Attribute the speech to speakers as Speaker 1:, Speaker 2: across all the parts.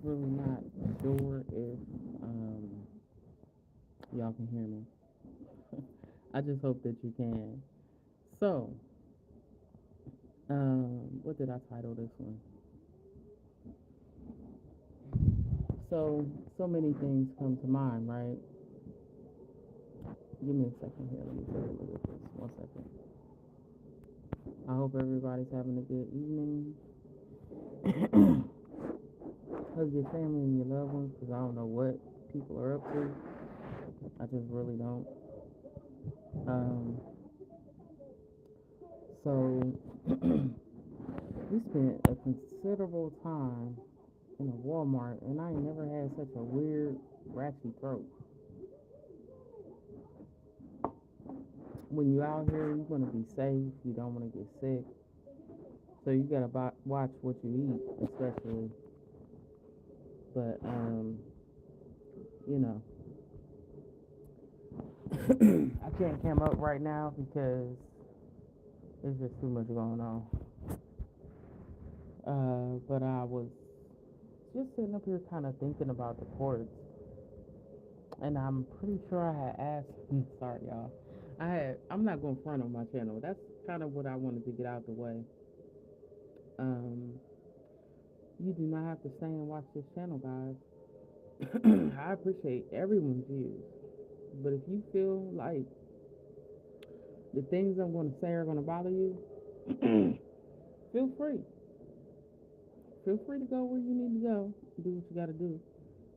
Speaker 1: really not sure if y'all can hear me. I just hope that you can. So, what did I title this one? So many things come to mind, right? Give me a second here. Let me take a look at this. 1 second. I hope everybody's having a good evening. Hug your family and your loved ones, because I don't know what people are up to. I just really don't. Um, so we spent a considerable time in a Walmart, and I ain't never had such a weird, ratchy throat. When you out here, you want to be safe. You don't want to get sick. So you gotta watch what you eat, especially. But you know, I can't come up right now because there's just too much going on. But I was just sitting up here kind of thinking about the courts, and I'm pretty sure I had asked. Sorry, y'all. I'm not going to front on my channel. That's kind of what I wanted to get out the way. Um, you do not have to stay and watch this channel, guys. I appreciate everyone's views, but if you feel like the things I'm going to say are going to bother you, feel free. Feel free to go where you need to go. Do what you got to do.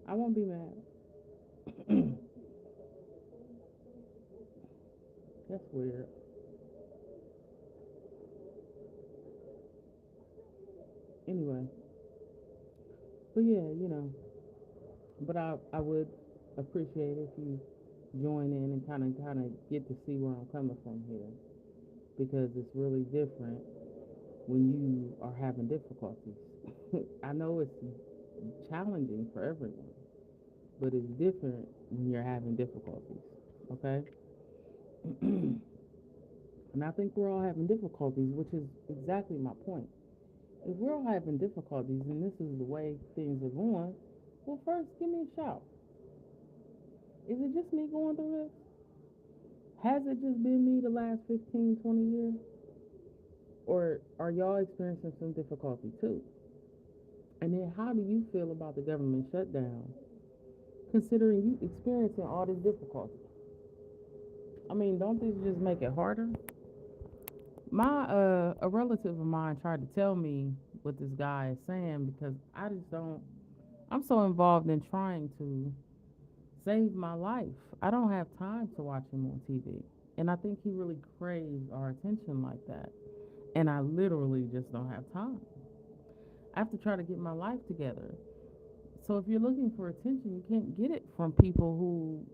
Speaker 1: I won't be mad. That's weird. Anyway, but yeah, but I would appreciate if you join in and kind of get to see where I'm coming from here, because it's really different when you are having difficulties. I know it's challenging for everyone, but it's different when you're having difficulties. Okay. And I think we're all having difficulties, which is exactly my point. If we're all having difficulties and this is the way things are going, well, first, give me a shout. Is it just me going through this? Has it just been me the last 15, 20 years? Or are y'all experiencing some difficulty too? And then how do you feel about the government shutdown, considering you experiencing all this difficulty? I mean, don't this just make it harder? A relative of mine tried to tell me what this guy is saying, because I just don't. I'm so involved in trying to save my life. I don't have time to watch him on TV, and I think he really craves our attention like that. And I literally just don't have time. I have to try to get my life together. So if you're looking for attention, you can't get it from people whose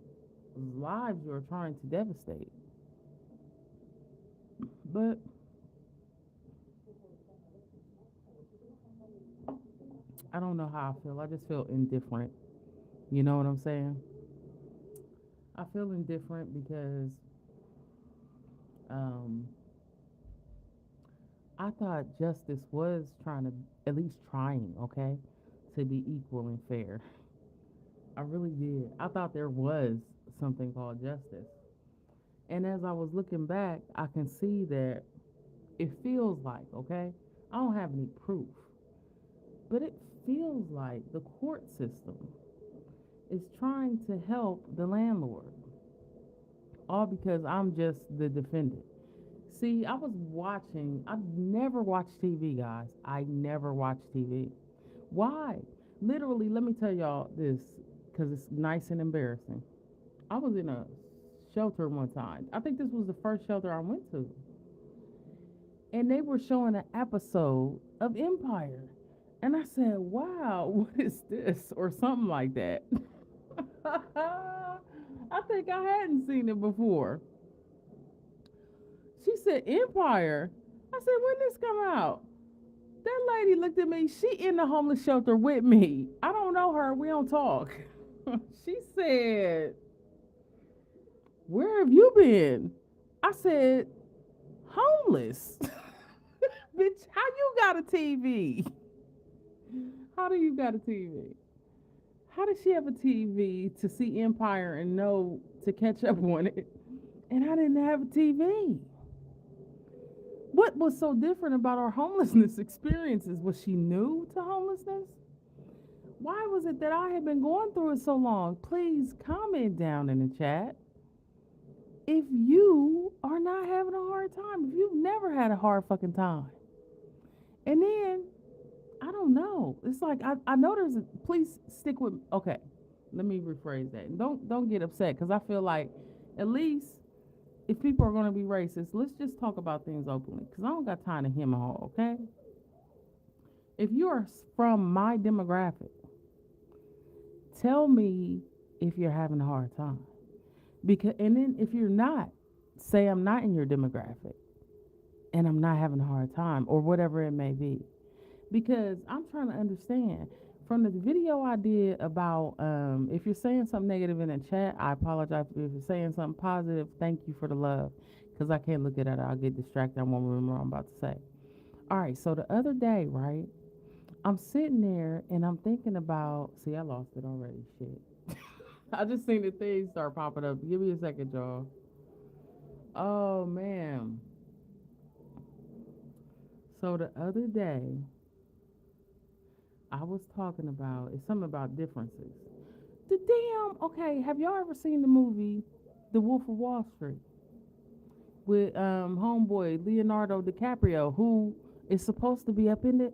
Speaker 1: lives you're trying to devastate. But I don't know how I feel. I just feel indifferent. You know what I'm saying? I feel indifferent because um, I thought justice was trying to, at least trying, okay, to be equal and fair. I really did. I thought there was something called justice. And as I was looking back, I can see that it feels like, okay, I don't have any proof, but it feels like the court system is trying to help the landlord, all because I'm just the defendant. See, I was watching, I've never watched TV, guys. I never watched TV. Why? Literally, let me tell y'all this, because it's nice and embarrassing. I was in a shelter one time. I think this was the first shelter I went to. And they were showing an episode of Empire. And I said, wow, what is this? Or something like that. I think I hadn't seen it before. She said, Empire. I said, when this come out? That lady looked at me. She in the homeless shelter with me. I don't know her. We don't talk. She said, where have you been? I said, homeless. Bitch, how you got a TV? How do you got a TV? How does she have a TV to see Empire and know to catch up on it? And I didn't have a TV. What was so different about our homelessness experiences? Was she new to homelessness? Why was it that I had been going through it so long? Please comment down in the chat if you are not having a hard time, if you've never had a hard fucking time. And then, I don't know. It's like I know there's a, please stick with, okay, let me rephrase that. Don't get upset because I feel like at least if people are going to be racist, let's just talk about things openly because I don't got time to hem and haw, okay? If you are from my demographic, tell me if you're having a hard time. Because and then if you're not, say I'm not in your demographic and I'm not having a hard time or whatever it may be. Because I'm trying to understand from the video I did about if you're saying something negative in the chat, I apologize. If you're saying something positive, thank you for the love. Because I can't look at it, I'll get distracted. I won't remember what I'm about to say. All right, so the other day, right, I'm sitting there and I'm thinking about, see, I lost it already. Shit. I just seen the thing start popping up. Give me a second, y'all. Oh, man. So the other day, I was talking about, it's something about differences. The damn, okay, have y'all ever seen the movie The Wolf of Wall Street with homeboy Leonardo DiCaprio, who is supposed to be up in the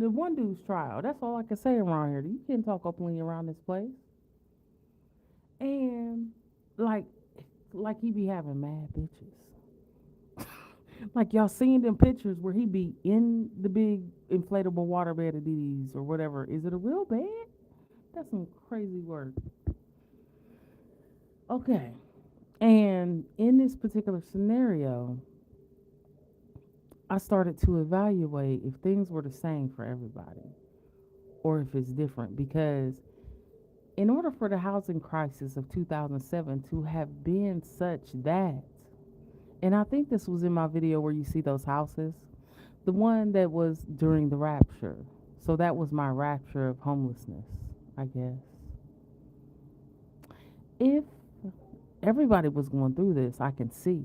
Speaker 1: one dude's trial? That's all I can say around here. You can't talk openly around this place. And like he be having mad bitches. Like y'all seen them pictures where he be in the big inflatable water bed of these or whatever. Is it a real bed? That's some crazy work. Okay. And in this particular scenario, I started to evaluate if things were the same for everybody or if it's different. Because in order for the housing crisis of 2007 to have been such that, and I think this was in my video where you see those houses, the one that was during the rapture. So that was my rapture of homelessness, I guess. If everybody was going through this, I can see.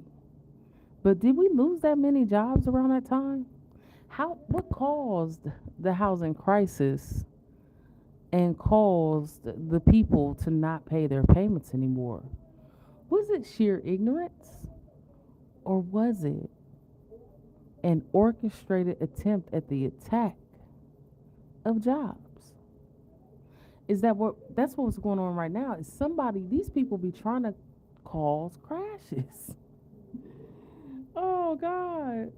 Speaker 1: But did we lose that many jobs around that time? What caused the housing crisis and caused the people to not pay their payments anymore? Was it sheer ignorance? Or was it an orchestrated attempt at the attack of jobs? That's what's going on right now? Is these people be trying to cause crashes. Oh God.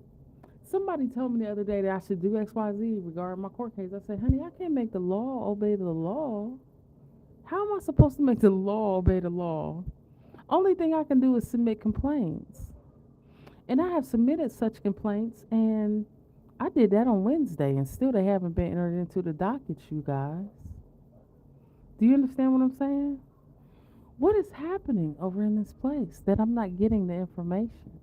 Speaker 1: Somebody told me the other day that I should do XYZ regarding my court case. I said, honey, I can't make the law obey the law. How am I supposed to make the law obey the law? Only thing I can do is submit complaints. And I have submitted such complaints, and I did that on Wednesday, and still they haven't been entered into the docket, you guys. Do you understand what I'm saying? What is happening over in this place that I'm not getting the information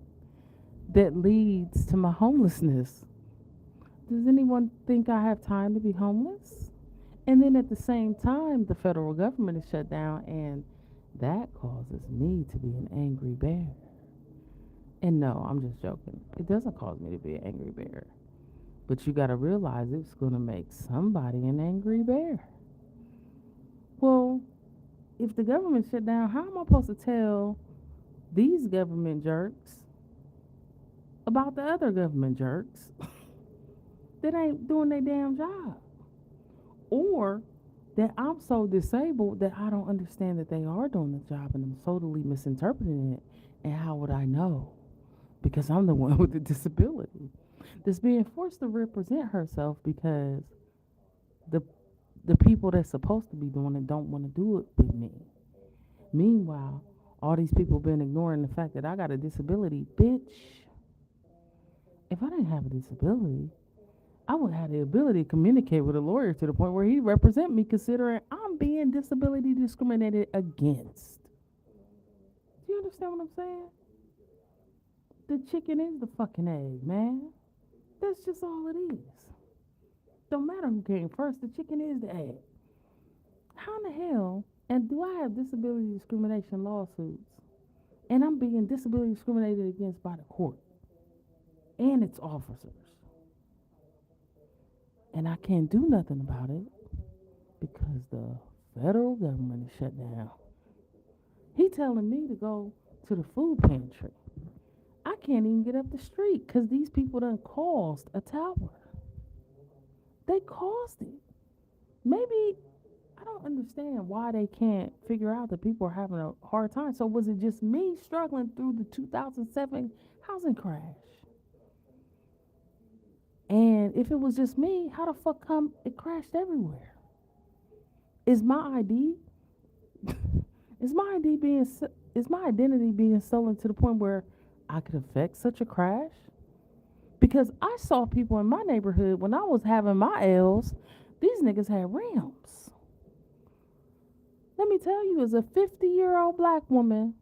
Speaker 1: that leads to my homelessness? Does anyone think I have time to be homeless? And then at the same time, the federal government is shut down, and that causes me to be an angry bear. And no, I'm just joking. It doesn't cause me to be an angry bear. But you got to realize it's going to make somebody an angry bear. Well, if the government shut down, how am I supposed to tell these government jerks about the other government jerks that ain't doing their damn job? Or that I'm so disabled that I don't understand that they are doing the job and I'm totally misinterpreting it. And how would I know? Because I'm the one with the disability that's being forced to represent herself because the people that's supposed to be doing it don't want to do it with me. Meanwhile, all these people been ignoring the fact that I got a disability. Bitch, if I didn't have a disability, I would have the ability to communicate with a lawyer to the point where he'd represent me considering I'm being disability discriminated against. Do you understand what I'm saying? The chicken is the fucking egg, man. That's just all it is. Don't matter who came first, the chicken is the egg. How in the hell, and do I have disability discrimination lawsuits? And I'm being disability discriminated against by the court and its officers. And I can't do nothing about it because the federal government is shut down. He telling me to go to the food pantry. I can't even get up the street because these people done caused a tower. They caused it. Maybe I don't understand why they can't figure out that people are having a hard time. So was it just me struggling through the 2007 housing crash? And if it was just me, how the fuck come it crashed everywhere? Is my ID is my ID being is my identity being stolen to the point where I could affect such a crash? Because I saw people in my neighborhood when I was having my L's, these niggas had rims. Let me tell you, as a 50-year-old black woman,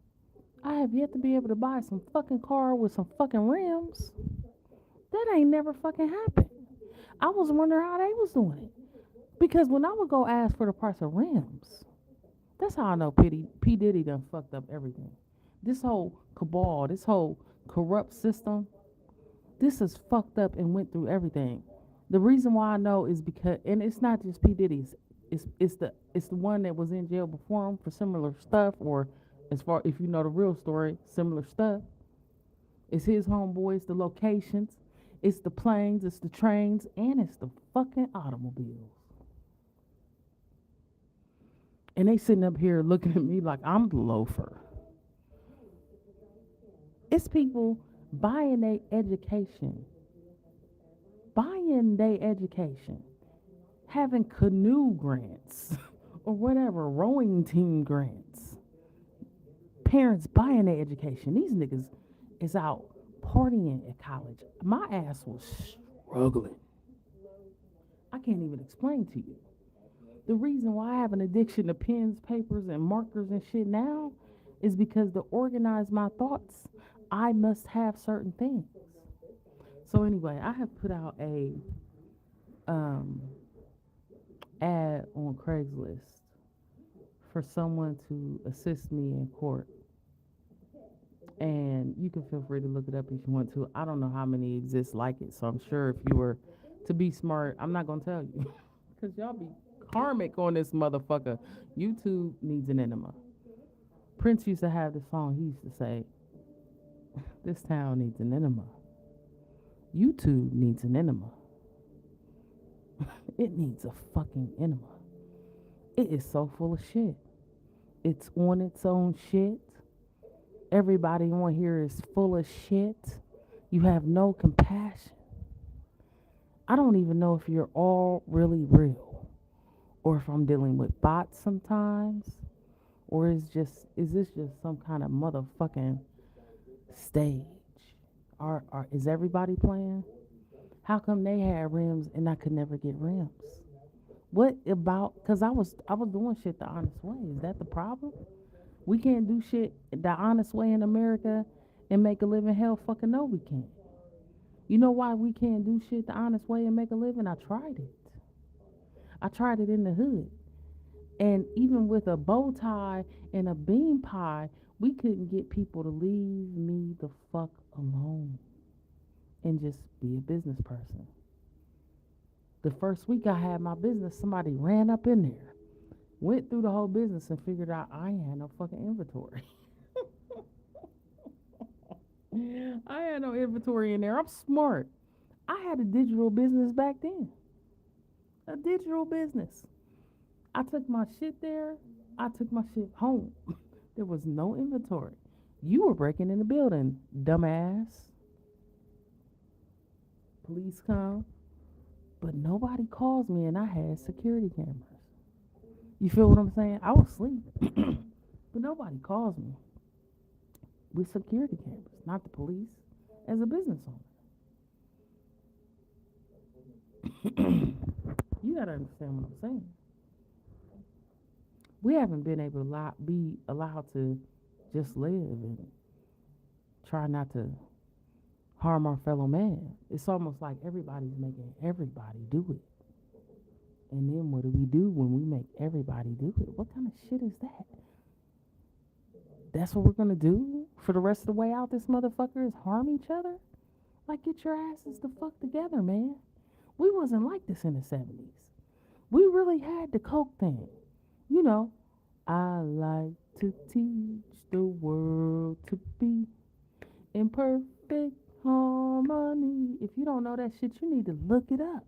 Speaker 1: I have yet to be able to buy some fucking car with some fucking rims. That ain't never fucking happened. I was wondering how they was doing it. Because when I would go ask for the price of rims, that's how I know P. Diddy done fucked up everything. This whole cabal, this whole corrupt system, this is fucked up and went through everything. The reason why I know is because, and it's not just P. Diddy's, it's the one that was in jail before him for similar stuff, or as far if you know the real story, similar stuff. It's his homeboys, the locations, it's the planes, it's the trains, and it's the fucking automobiles. And they sitting up here looking at me like I'm the loafer. It's people buying their education, having canoe grants or whatever, rowing team grants. Parents buying their education. These niggas is out partying at college. My ass was struggling. I can't even explain to you. The reason why I have an addiction to pens, papers, and markers and shit now is because to organize my thoughts, I must have certain things. So anyway, I have put out a ad on Craigslist for someone to assist me in court. And you can feel free to look it up if you want to. I don't know how many exist like it, so I'm sure if you were to be smart, I'm not going to tell you. Because y'all be karmic on this motherfucker. YouTube needs an enema. Prince used to have this song. He used to say, this town needs an enema. YouTube needs an enema. It needs a fucking enema. It is so full of shit. It's on its own shit. Everybody on here is full of shit. You have no compassion. I don't even know if you're all really real, or if I'm dealing with bots sometimes, or is this just some kind of motherfucking stage? Is everybody playing? How come they had rims and I could never get rims? What about? Cause I was doing shit the honest way. Is that the problem? We can't do shit the honest way in America and make a living. Hell fucking no, we can't. You know why we can't do shit the honest way and make a living? I tried it. I tried it in the hood. And even with a bow tie and a bean pie, we couldn't get people to leave me the fuck alone and just be a business person. The first week I had my business, somebody ran up in there, went through the whole business and figured out I ain't had no fucking inventory. I had no inventory in there. I'm smart. I had a digital business back then. A digital business. I took my shit there. I took my shit home. There was no inventory. You were breaking in the building, dumbass. Police come. But nobody calls me and I had security cameras. You feel what I'm saying? I was sleeping. But nobody calls me with security cameras, not the police, as a business owner. You gotta understand what I'm saying. We haven't been able to be allowed to just live and try not to harm our fellow man. It's almost like everybody's making everybody do it. And then what do we do when we make everybody do it? What kind of shit is that? That's what we're gonna do for the rest of the way out this motherfucker is harm each other? Like, get your asses the fuck together, man. We wasn't like this in the 70s. We really had the coke thing. You know, I like to teach the world to be in perfect harmony. If you don't know that shit, you need to look it up.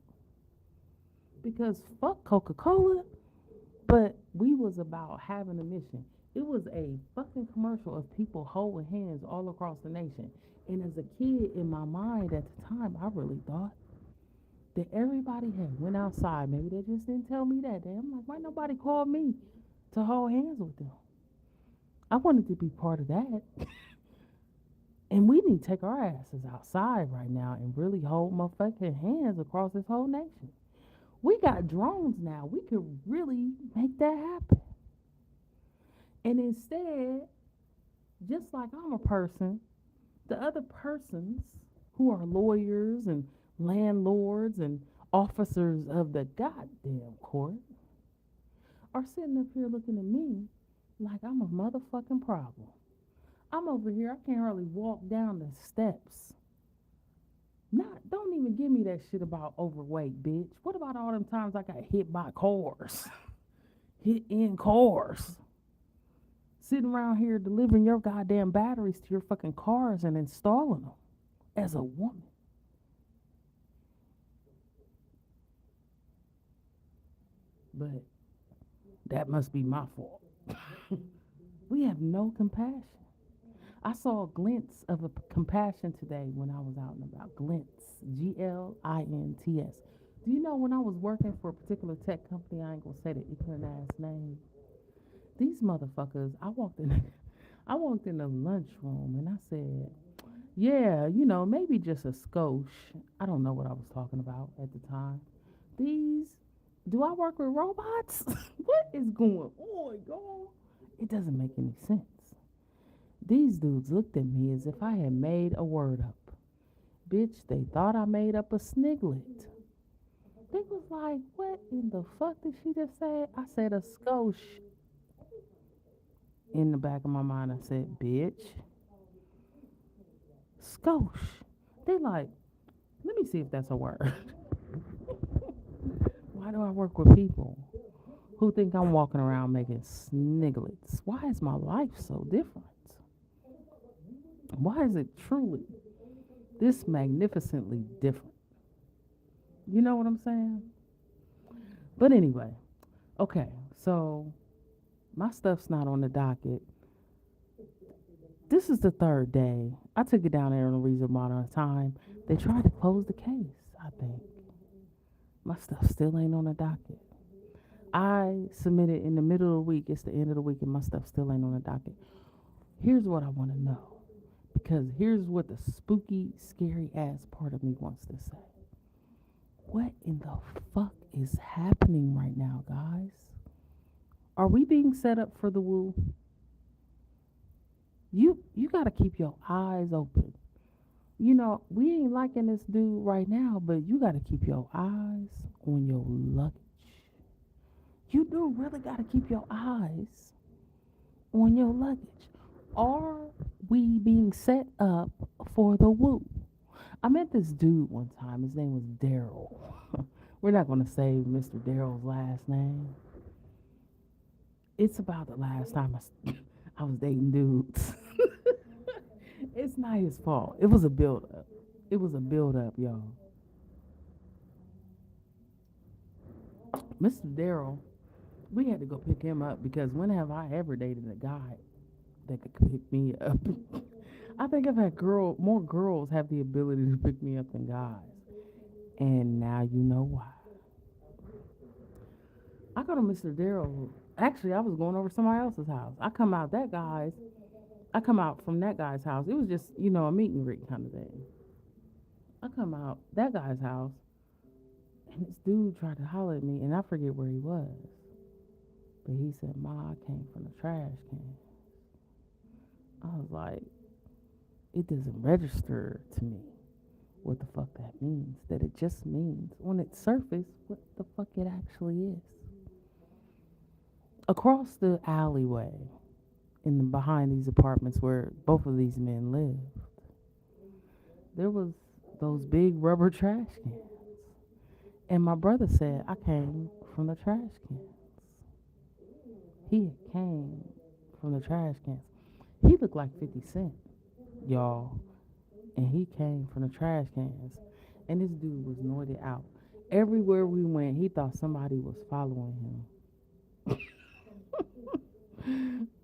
Speaker 1: Because fuck Coca-Cola, but we was about having a mission. It was a fucking commercial of people holding hands all across the nation. And as a kid, in my mind at the time, I really thought that everybody had went outside. Maybe they just didn't tell me that day. I'm like, why nobody called me to hold hands with them? I wanted to be part of that. And we need to take our asses outside right now and really hold motherfucking hands across this whole nation. We got drones now. We could really make that happen. And instead, just like I'm a person, the other persons who are lawyers and landlords and officers of the goddamn court are sitting up here looking at me like I'm a motherfucking problem. I'm over here, I can't hardly walk down the steps. Don't even give me that shit about overweight, bitch. What about all them times I got hit by cars? Hit in cars. Sitting around here delivering your goddamn batteries to your fucking cars and installing them as a woman. But that must be my fault. We have no compassion. I saw a glimpse of a compassion today when I was out and about. Glimpse. Glints. Do you know when I was working for a particular tech company, I ain't gonna say the ignorant ass name. These motherfuckers, I walked in the lunchroom and I said, yeah, maybe just a skosh. I don't know what I was talking about at the time. These, do I work with robots? What is going on, y'all? It doesn't make any sense. These dudes looked at me as if I had made a word up. Bitch, they thought I made up a sniglet. They was like, what in the fuck did she just say? I said a skosh. In the back of my mind, I said, bitch. Skosh. They like, let me see if that's a word. Why do I work with people who think I'm walking around making snigglets? Why is my life so different? Why is it truly this magnificently different? You know what I'm saying? But anyway, okay, so my stuff's not on the docket. This is the third day. I took it down there in a reasonable amount of time. They tried to close the case, I think. My stuff still ain't on the docket. I submitted in the middle of the week. It's the end of the week, and my stuff still ain't on the docket. Here's what I want to know. Because here's what the spooky, scary ass part of me wants to say. What in the fuck is happening right now, guys? Are we being set up for the woo? You gotta keep your eyes open. We ain't liking this dude right now, but you gotta keep your eyes on your luggage. You do really gotta keep your eyes on your luggage. Are we being set up for the woo? I met this dude one time. His name was Daryl. We're not going to say Mr. Daryl's last name. It's about the last time I was dating dudes. It's not his fault. It was a build up. It was a build up, y'all. Mr. Daryl, we had to go pick him up because when have I ever dated a guy that could pick me up? I think I've had more girls have the ability to pick me up than guys. And now you know why. I go to Mr. Daryl. Actually, I was going over somebody else's house. I come out from that guy's house. It was just, a meet and greet kind of thing. I come out that guy's house, and this dude tried to holler at me, and I forget where he was. But he said, Ma, I came from the trash can. I was like, it doesn't register to me what the fuck that means. That it just means on its surface what the fuck it actually actually is. Across the alleyway behind these apartments where both of these men live, there was those big rubber trash cans. And my brother said I came from the trash cans. He came from the trash cans. He looked like 50 Cent, y'all. And he came from the trash cans. And this dude was noited out. Everywhere we went, he thought somebody was following him.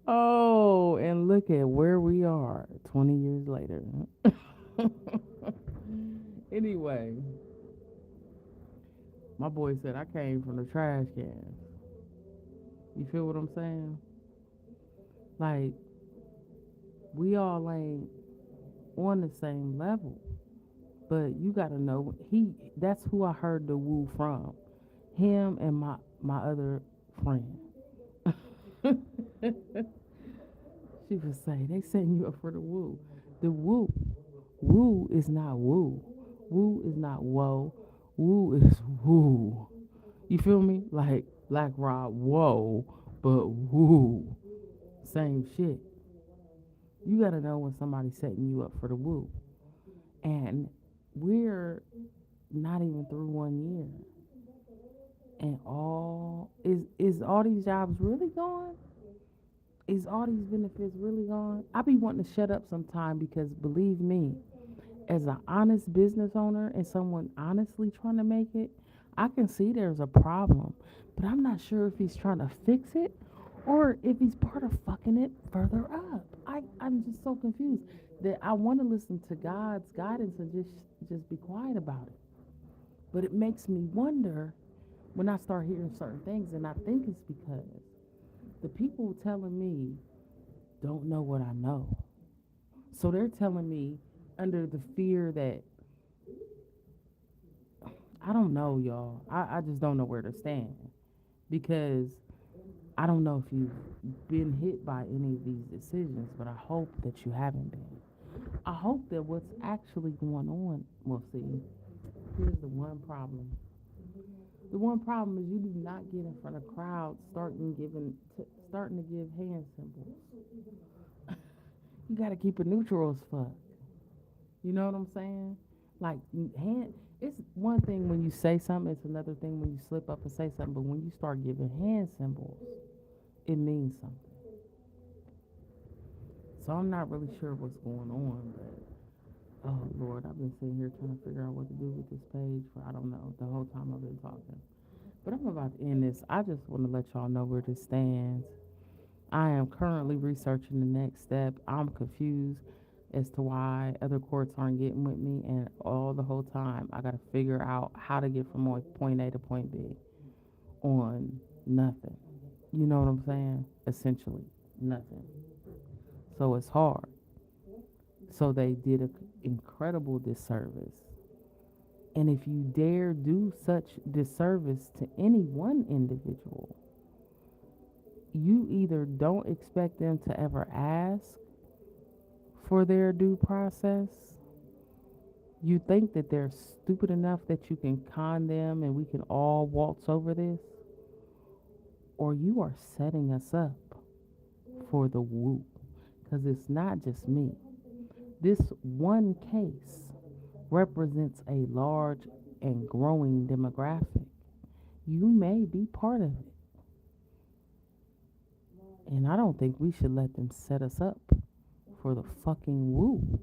Speaker 1: Oh, and look at where we are 20 years later. Anyway, my boy said I came from the trash cans. You feel what I'm saying? Like, we all ain't on the same level. But you gotta know that's who I heard the woo from. Him and my other friend. She would say, they setting you up for the woo. The woo. Woo is not woo. Woo is not whoa. Woo is woo. You feel me? Like Black Rob, whoa, but woo. Same shit. You gotta know when somebody's setting you up for the woo. And we're not even through 1 year. And is all these jobs really gone? Is all these benefits really gone? I be wanting to shut up sometime because believe me, as an honest business owner and someone honestly trying to make it, I can see there's a problem. But I'm not sure if he's trying to fix it or if he's part of fucking it further up. I'm just so confused that I want to listen to God's guidance and just be quiet about it. But it makes me wonder when I start hearing certain things, and I think it's because the people telling me don't know what I know. So they're telling me under the fear that I don't know, y'all. I just don't know where to stand because I don't know if you've been hit by any of these decisions, but I hope that you haven't been. I hope that what's actually going on, well, see, here's the one problem. The one problem is you do not get in front of crowds starting to give hand symbols. You got to keep it neutral as fuck. You know what I'm saying? Like it's one thing when you say something, it's another thing when you slip up and say something. But when you start giving hand symbols, it means something. So I'm not really sure what's going on, but oh Lord, I've been sitting here trying to figure out what to do with this page for I don't know the whole time I've been talking. But I'm about to end this. I just want to let y'all know where this stands. I am currently researching the next step. I'm confused as to why other courts aren't getting with me, and all the whole time I got to figure out how to get from point A to point B on nothing. You know what I'm saying? Essentially, nothing. So it's hard. So they did an incredible disservice. And if you dare do such disservice to any one individual, you either don't expect them to ever ask for their due process, you think that they're stupid enough that you can con them and we can all waltz over this, or you are setting us up for the woo. Because it's not just me. This one case represents a large and growing demographic. You may be part of it. And I don't think we should let them set us up for the fucking woo.